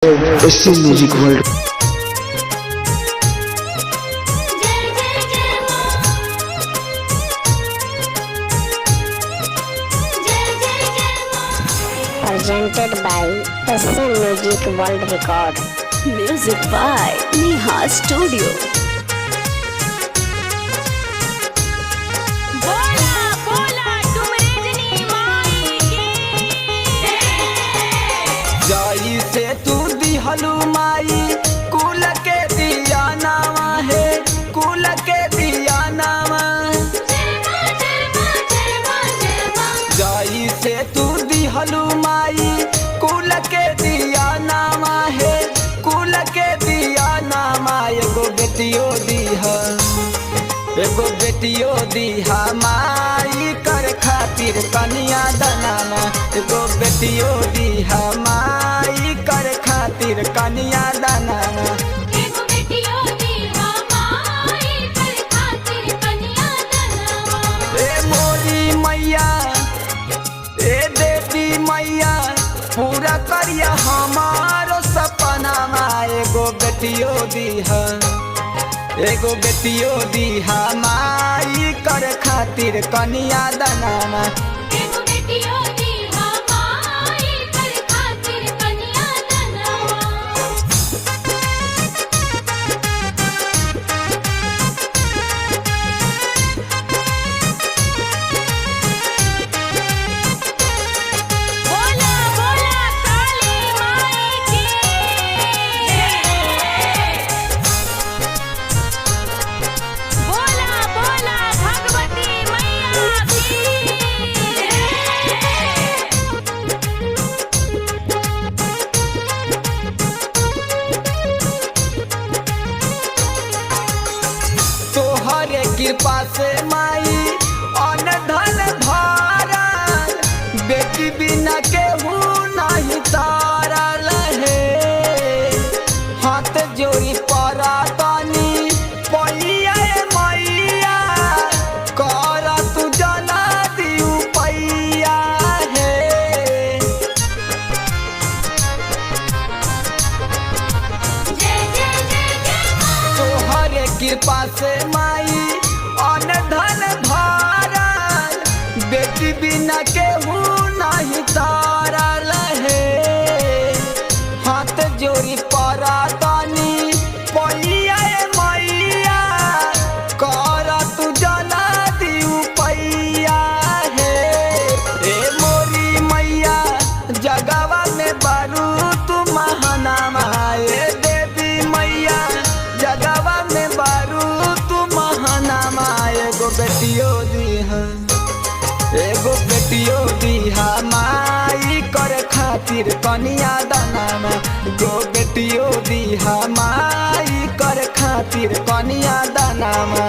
presented SC Music World. Presented by SC Music World Record. Music by Neha Studio. जाई से तू दिहलू माई कुल के दिया नामा है, कुल के दिया नामा। जाई से तू दिहलू माई कुल के दिया नामा है, कुल के दिया नामा। एगो बेटियो दीहा, एगो बेटियो दीहा माई कर खातिर कनिया दनामा। एगो बेटियो दीहा माई कर खातिर कनिया दनामा। ए मोरी मैया, ए देवी मैया, पूरा करिया हमारो सपना। एगो बेटियो दीहा, एगो बेटियो दीहा माई कर खातिर कनिया दनामा। तोहरे कृपा से माई अन धन भरल, बेटी बिना केहू नहीं तारल है। हाथ जोड़ी पड़ा तनी पैया मैया, कर तू जना दियू पैया है। तोहरे कृपा से माई अन धन भरल, बेटी बिना केहू नहीं तारल है। हाथ जोड़ी पड़ा तनी पैया मैया, कर तू जना दियू पैया है। ए मोरी मैया जगवा में बारू तू महानामा। ए देवी मैया जगवा में बारू तू महानामा। एगो बेटियो दीहा, एगो बेटियो दीहा माई कर खातिर कनिया दनामा। एगो बेटियो दीहा माई कर खातिर कनिया दनामा।